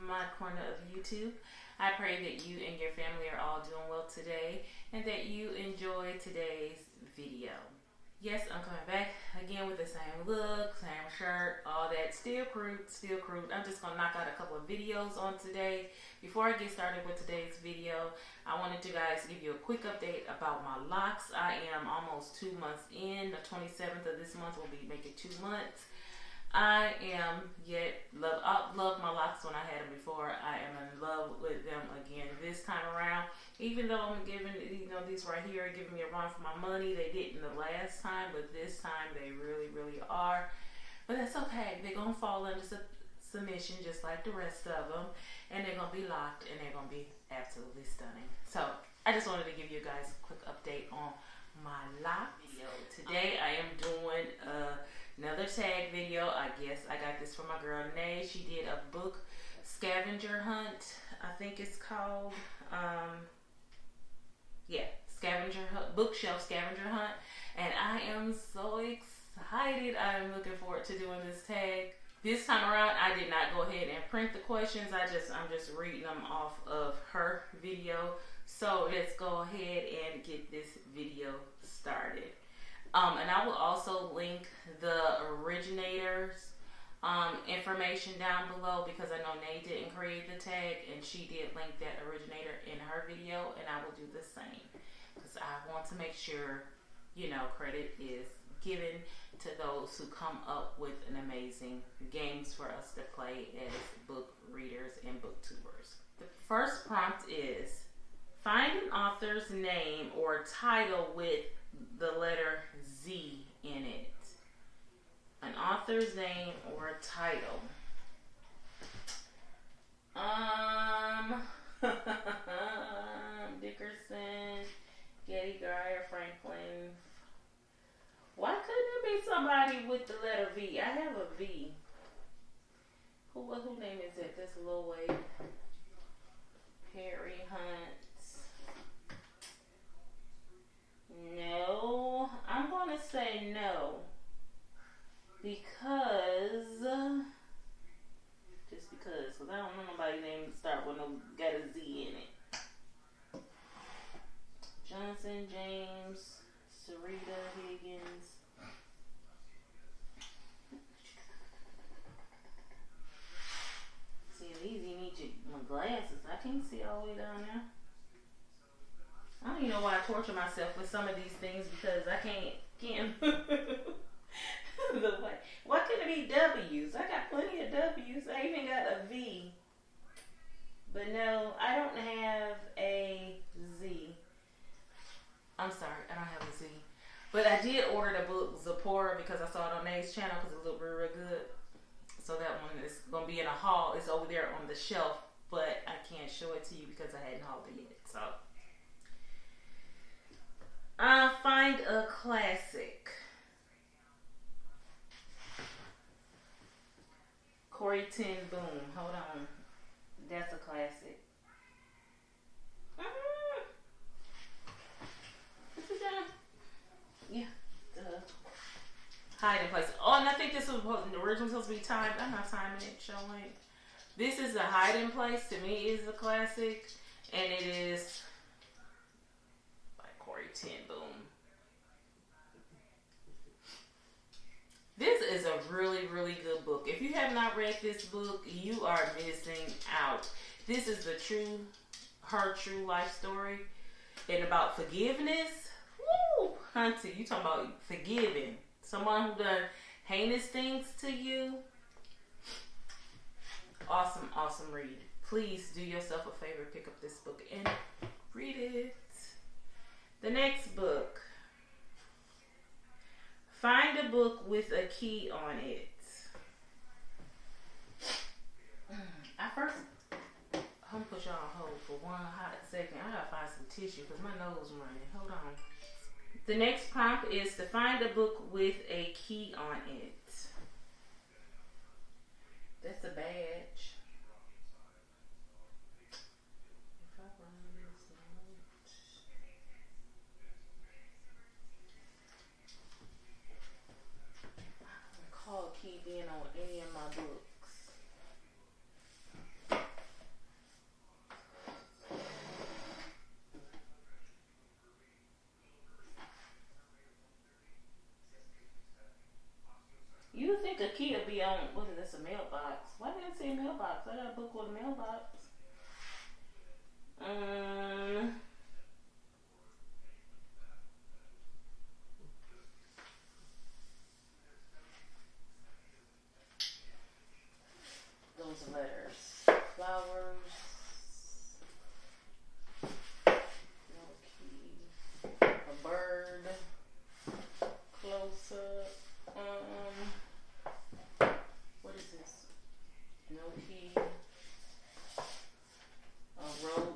my corner of YouTube. I pray that you and your family are all doing well today and that you enjoy today's video. Yes, I'm coming back again with the same look, same shirt, all that. Still crude. I'm just going to knock out a couple of videos on today. Before I get started with today's video, I wanted to guys give you a quick update about my locks. I am almost 2 months in. The 27th of this month will be making 2 months. I loved my locks when I had them before. I am in love with them again this time around. Even though I'm giving, these right here are giving me a run for my money. They didn't the last time, but this time they really are. But that's okay. They're going to fall under submission just like the rest of them. And they're going to be locked and they're going to be absolutely stunning. So I just wanted to give you guys a quick update on my lock video. Today I am doing another tag video. I guess I got this from my girl Nay. She did a book scavenger hunt, I think it's called. Scavenger hunt, bookshelf scavenger hunt, and I am so excited. I am looking forward to doing this tag. This time around, I did not go ahead and print the questions. I'm just reading them off of her video. So let's go ahead and get this video started. And I will also link the originators information down below because I know Nay didn't create the tag and she did link that originator in her video, and I will do the same because I want to make sure, credit is given to those who come up with an amazing games for us to play as book readers and booktubers. The first prompt is find an author's name or title with the letter Z in it. An author's name or a title. Dickerson, Getty, Geyer, Franklin. Why couldn't it be somebody with the letter V? I have a V. Who name is it? That's Lil Wade. Harry Hunt. No. I'm going to say no. Because I don't know nobody named start with got a Z in it. Johnson, James, Sarita, Higgins. See, these you need my glasses. I can't see all the way down there. I don't even know why I torture myself with some of these things because I can't. Why couldn't it be W's? I got plenty of W's. I even got a V. But no, I don't have a Z. I'm sorry, I don't have a Z. But I did order the book Zipporah because I saw it on Nay's channel because it looked real good. So that one is going to be in a haul. It's over there on the shelf, but I can't show it to you because I hadn't hauled it yet. So, find a classic. Corey Ten Boom. Hold on. That's a classic. What you done? Yeah. Hiding place. Oh, and I think this was originally supposed to be timed. I'm not timing it, showing. This is a hiding place. To me, is a classic. And it is by Corey Ten Boom. This is a really good book. If you have not read this book, you are missing out. This is her true life story and about forgiveness. Woo! Hunty, you talking about forgiving someone who done heinous things to you. Awesome read. Please do yourself a favor, pick up this book and read it. The next book. Find a book with a key on it. I'm gonna put y'all on hold for one hot second. I gotta find some tissue because my nose running. Hold on. The next prompt is to find a book with a key on it. That's a badge. If I run this note. I don't recall a key being on any of my books. mailbox. I got a book with a mailbox. Those letters. Flowers. No key. A bird. Close up. What is this? No key. A rope.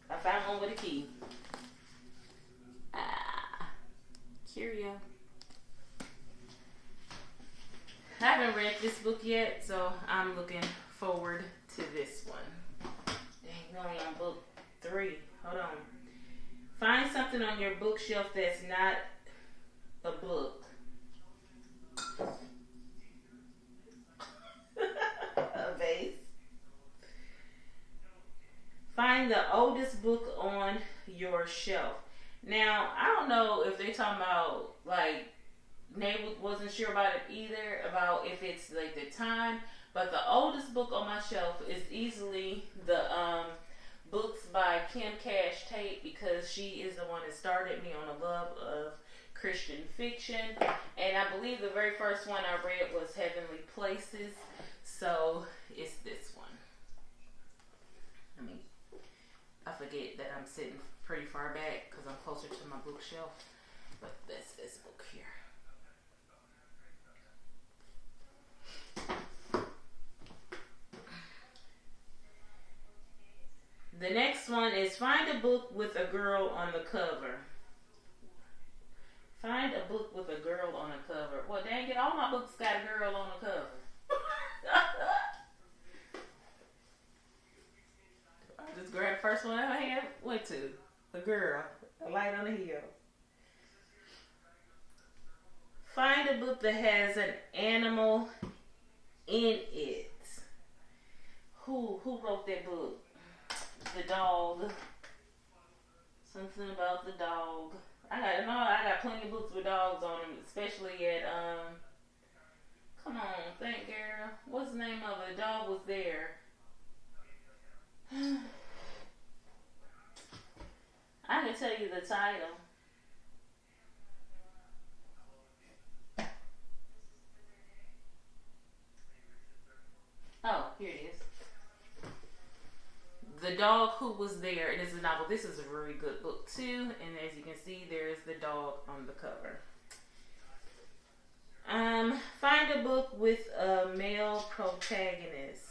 I found one with a key. Curio. I haven't read this book yet, so I'm looking forward to this one. Dang, only on book 3. Hold on. Find something on your bookshelf that's not a book. A vase. Find the oldest book on your shelf. Now, I don't know if they're talking about, like, Nate wasn't sure about it either, about if it's like the time, but the oldest book on my shelf is easily the books by Kim Cash Tate, because she is the one that started me on a love of Christian fiction. And I believe the very first one I read was Heavenly Places, so it's this one. I forget that I'm sitting pretty far back because I'm closer to my bookshelf, but that's this book here. The next one is find a book with a girl on the cover. Find a book with a girl on the cover. Well, dang it, all my books got a girl on the cover. I just grabbed the first one I had, went to. The girl. A light on the hill. Find a book that has an animal in it. Who wrote that book? The dog. Something about the dog. I got plenty of books with dogs on them, especially at come on, think girl. What's the name of it? The dog was there. I can tell you the title. Oh, here it is. The Dog Who Was There. It is a novel. This is a very good book too. And as you can see, there is the dog on the cover. Find a book with a male protagonist.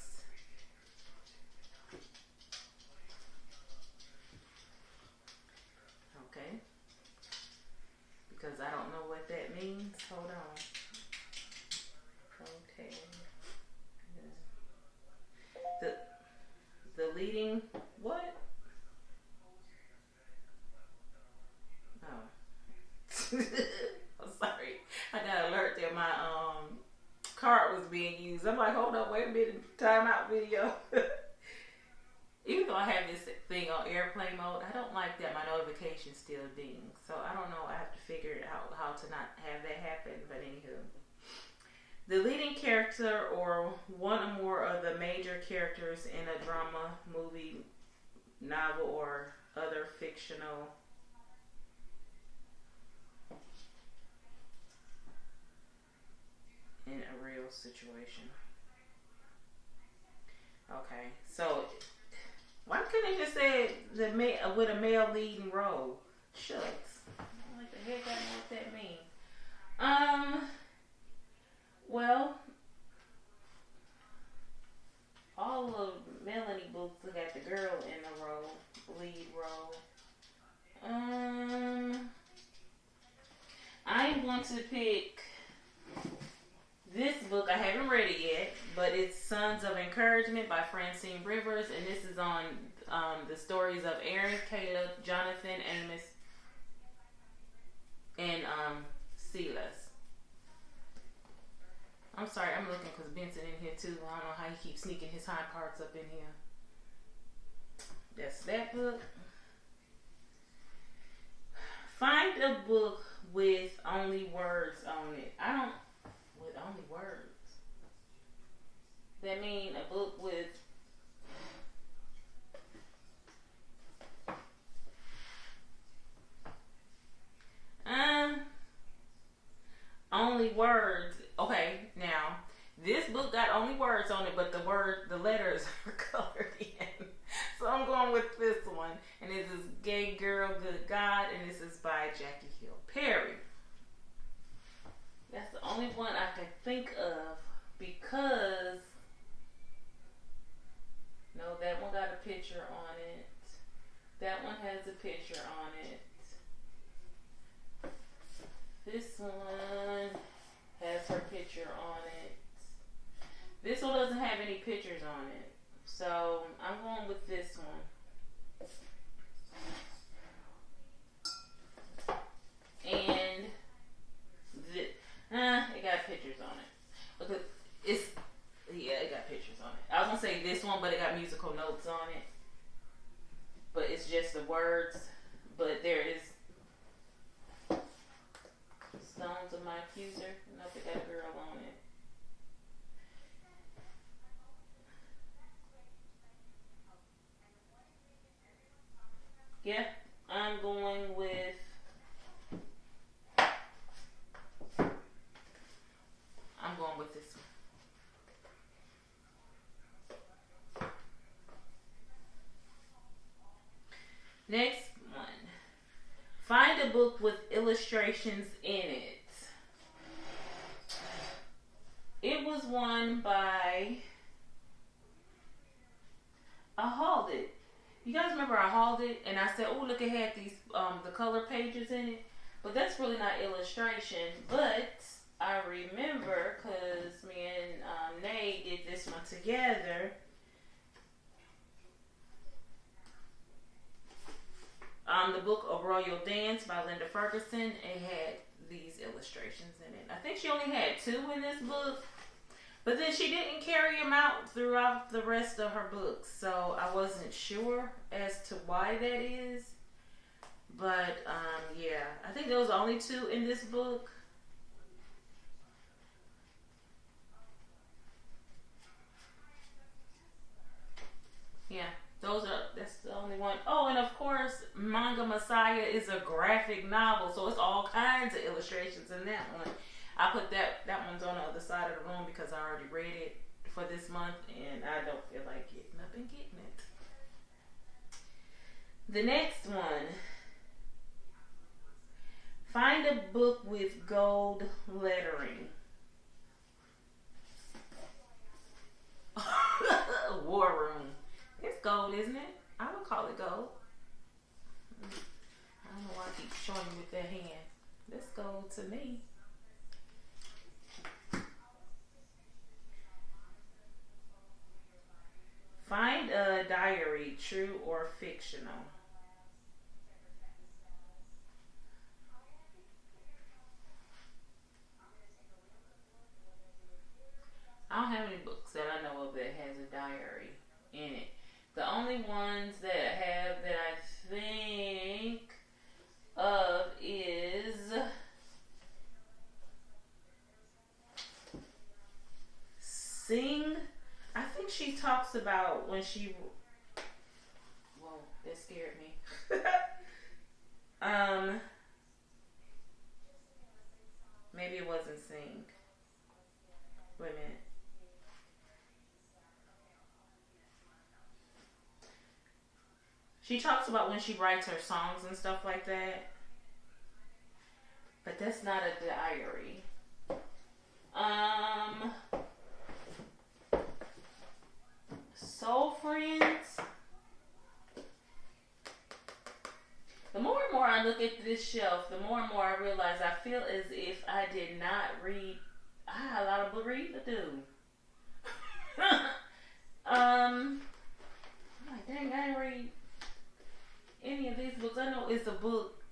Okay. Because I don't know what that means. Hold on. Protagonist. The leading what? Oh. I'm sorry. I got an alert that my card was being used. I'm like, hold up, wait a minute, time out video. Even though I have this thing on airplane mode, I don't like that my notifications still ding. So I don't know. I have to figure out how to not have that happen. But anywho. The leading character or one or more of the major characters in a drama, movie, novel, or other fictional in a real situation. Okay, so just said with a male leading role. Shucks. What the heck? I don't know what that means. Well, all of Melanie books got the girl in the lead role. I am going to pick this book. I haven't read it yet, but it's Sons of Encouragement by Francine Rivers, and this is on the stories of Aaron, Caleb, Jonathan, Amos, and Silas. I'm sorry, I'm looking because Benson in here too. I don't know how he keeps sneaking his hind parts up in here. That's that book. Find a book with only words on it. With only words. That mean a book with only words. Okay, now this book got only words on it, but the letters are colored in. So I'm going with this one, and this is Gay Girl, Good God, and this is by Jackie Hill Perry. That's the only one I can think of because no, that one got a picture on it. That one has a picture on it. This one has her picture on it. This one doesn't have any pictures on it. So I'm going with this one. And it got pictures on it. Because it got pictures on it. I was gonna say this one, but it got musical notes on it. But it's just the words. But there is Stones of My Accuser. Nope, it got a girl on it. Yeah, I'm going with this one. Next one. Find a book with illustrations in it. It was one by I hauled it. You guys remember I hauled it and I said, oh, look, it had these the color pages in it. But that's really not illustration. But I remember because me and Nay did this one together. The book A Royal Dance by Linda Ferguson. It had these illustrations in it. I think she only had 2 in this book. But then she didn't carry them out throughout the rest of her books. So I wasn't sure as to why that is. But, yeah. I think there was only 2 in this book. Yeah. That's the only one. Oh, and of course, Manga Messiah is a graphic novel. So it's all kinds of illustrations in that one. I put that one's on the other side of the room because I already read it for this month and I don't feel like getting up and getting it. The next one. Find a book with gold lettering. War Room. It's gold, isn't it? I would call it gold. I don't know why I keep showing you with that hand. That's gold to me. Find a diary, true or fictional. I don't have any books that I know of that has a diary in it. The only ones that have that I think of is Sing. I think she talks about when she. Whoa, that scared me. Maybe it wasn't Sing. Wait a minute. She talks about when she writes her songs and stuff like that. But that's not a diary. Soul Friends. The more and more I look at this shelf, the more and more I realize I feel as if I did not read. I had a lot of reading to do. I'm like, dang, I didn't read any of these books. I know it's a book.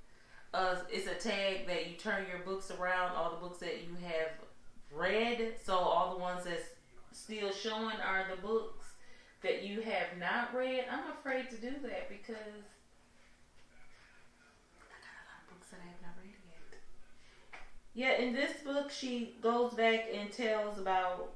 It's a tag that you turn your books around, all the books that you have read. So all the ones that's still showing are the books that you have not read. I'm afraid to do that because I got a lot of books that I have not read yet. Yeah, in this book, she goes back and tells about,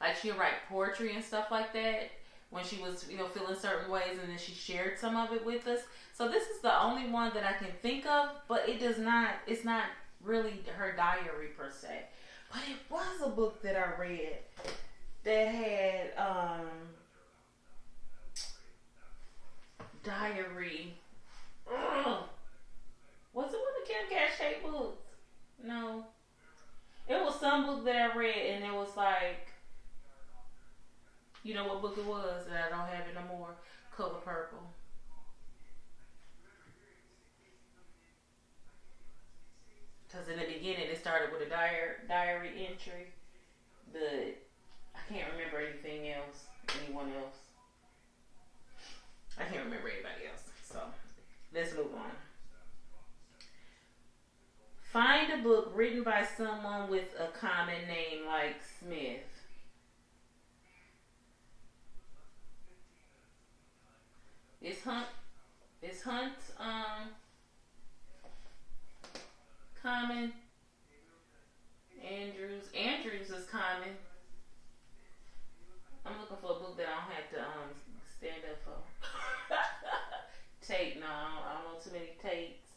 like she'll write poetry and stuff like that when she was, feeling certain ways, and then she shared some of it with us. So this is the only one that I can think of, but it's not really her diary per se. But it was a book that I read that had diary. Ugh. Was it one of Kim Cachet books? No. It was some book that I read, and it was like, you know what book it was that I don't have it no more? Color Purple. Because in the beginning it started with a diary entry, but I can't remember anything else, anyone else. I can't remember anybody else. So let's move on. Find a book written by someone with a common name like Smith. Is Hunt common? Andrews is common. I'm looking for a book that I don't have to stand up for. Tate, no, I don't know too many Tates.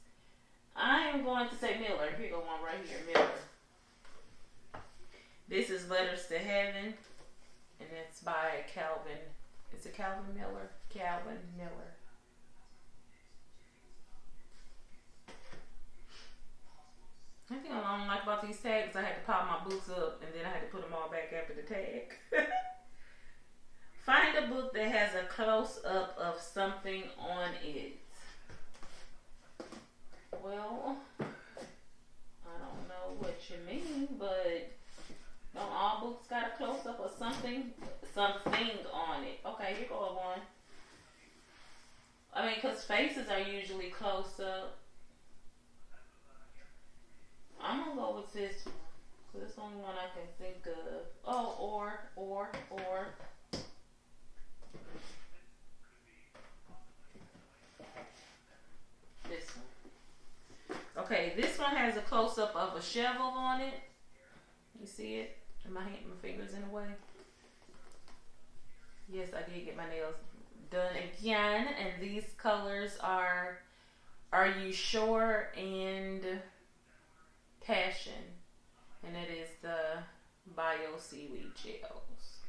I am going to say Miller. Here go one right here, Miller. This is Letters to Heaven, and it's by Calvin. Is it Calvin Miller? Calvin Miller. I think what I don't like about these tags, I had to pop my books up and then I had to put them all back after the tag. Find a book that has a close-up of something on it. Well, I don't know what you mean, but don't all books got a close-up of something on it? Okay, here goes one. I mean, because faces are usually close-up. I'm going to go with this one. So this is the only one I can think of. Oh, or. This one. Okay, this one has a close-up of a shovel on it. You see it? And my fingers in the way. Yes, I did get my nails done again. And these colors are You Sure and Passion. And it is the Bio Seaweed Gels.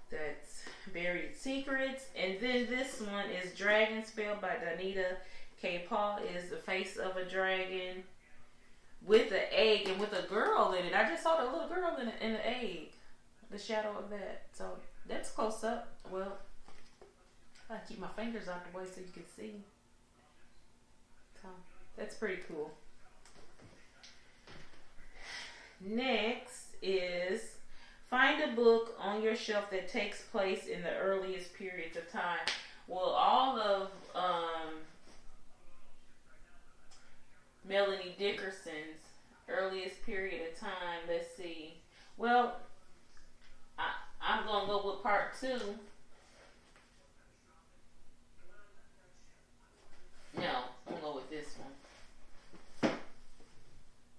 That's Buried Secrets. And then this one is Dragon Spell by Donita K. Paul. Is the face of a dragon with an egg and with a girl in it. I just saw the little girl in the egg. The shadow of that. So that's close up. Well, I keep my fingers out the way so you can see. So that's pretty cool. Next is find a book on your shelf that takes place in the earliest periods of time. Well, all of Melanie Dickerson's earliest period of time. Let's see. Well, I'm going to go with part 2. No, I'm going to go with this one.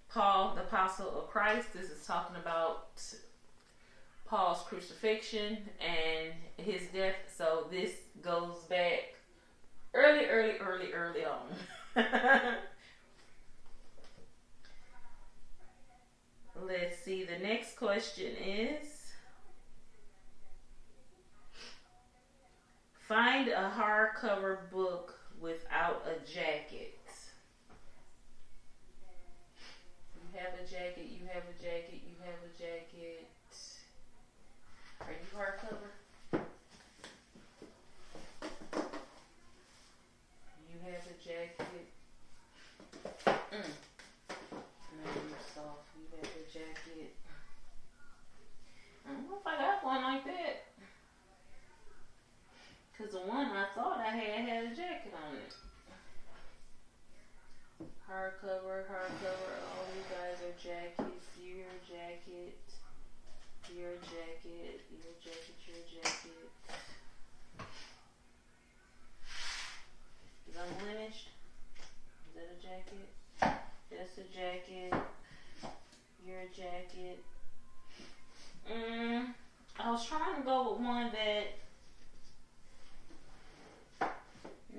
Paul, the Apostle of Christ. This is talking about Paul's crucifixion and his death. So this goes back early on. Let's see. The next question is, hardcover book without a jacket. You have a jacket, you have a jacket, you have a jacket. Are you hardcover? You have a jacket. No, you're soft. You have a jacket. I don't know if I got one like that. Because the one I thought I had a jacket on it. Hardcover, all you guys are jackets. Your jacket, your jacket, your jacket, your jacket. Is unblemished? Is that a jacket? That's a jacket. Your jacket. I was trying to go with one that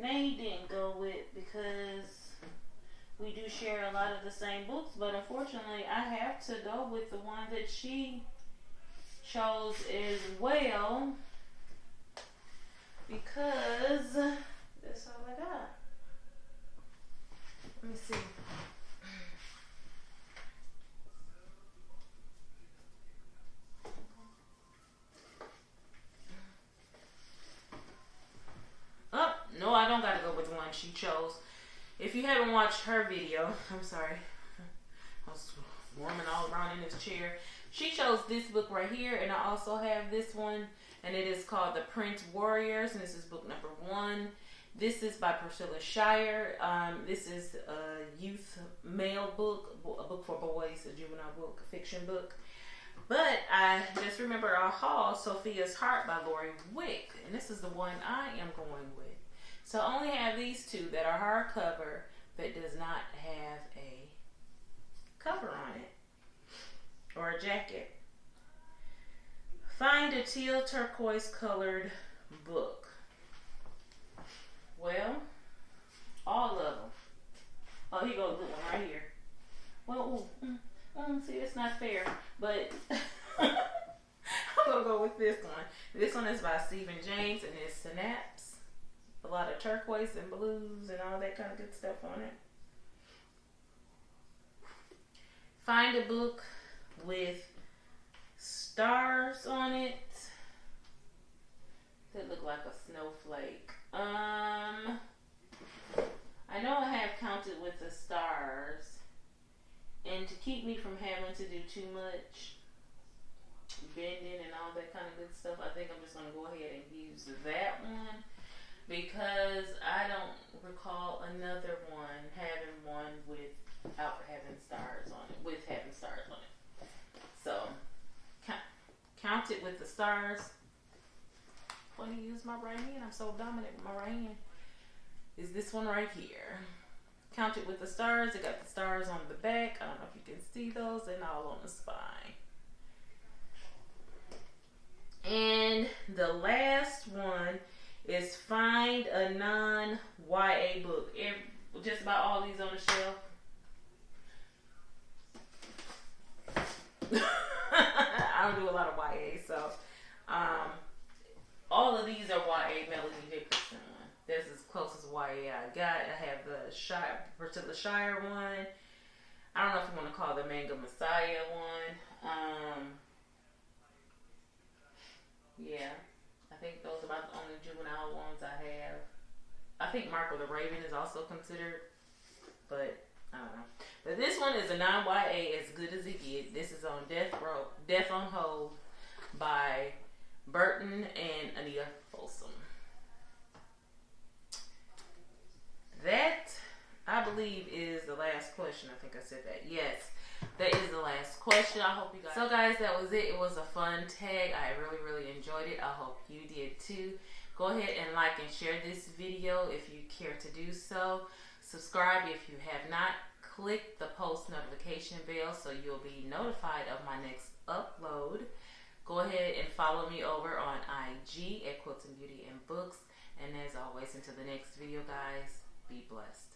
May didn't go with because we do share a lot of the same books, but unfortunately I have to go with the one that she chose as well because that's all I got. Let me see. Oh, no, I don't gotta go with the one she chose. If you haven't watched her video, I'm sorry, I was warming all around in this chair. She chose this book right here, and I also have this one, and it is called The Prince Warriors, and this is book number 1. This is by Priscilla Shire. This is a youth male book, a book for boys, a juvenile book, a fiction book. But I just remember our haul, Sophia's Heart by Lori Wick, and this is the one I am going with. So I only have these two that are hardcover that does not have a cover on it or a jacket. Find a teal turquoise colored book. Well, all of them. Oh, here goes a good one right here. Well, see, it's not fair, but I'm gonna go with this one. This one is by Stephen James, and it's Synapse. A lot of turquoise and blues and all that kind of good stuff on it. Find a book with stars on it that look like a snowflake. I know I have Counted with the Stars, and to keep me from having to do too much bending and all that kind of good stuff, I think I'm just going to go ahead and use that one. Because I don't recall another one having one without having stars on it, with having stars on it. So, Counted with the Stars. When I use my right hand, I'm so dominant with my right hand. Is this one right here. Counted with the Stars. It got the stars on the back. I don't know if you can see those, and all on the spine. And the last one is Find a Non-YA Book. Just about all these on the shelf. I don't do a lot of YA, so all of these are YA. Melody Dickinson one. That's as close as YA I got. I have the Priscilla Shire one. I don't know if you want to call it the Manga Messiah one. Yeah. I think those are about the only juvenile ones I have. I think Marco the Raven is also considered, but I don't know. But this one is a non-YA, as good as it gets. This is on Death on Hold by Burton and Anita Folsom. That, I believe, is the last question. I think I said that. Yes. That is the last question. I hope you guys. So guys, that was it. It was a fun tag. I really enjoyed it. I hope you did too. Go ahead and like and share this video if you care to do so. Subscribe if you have not. Click the post notification bell so you'll be notified of my next upload. Go ahead and follow me over on IG at Quilting Beauty and Books. And as always, until the next video, guys, be blessed.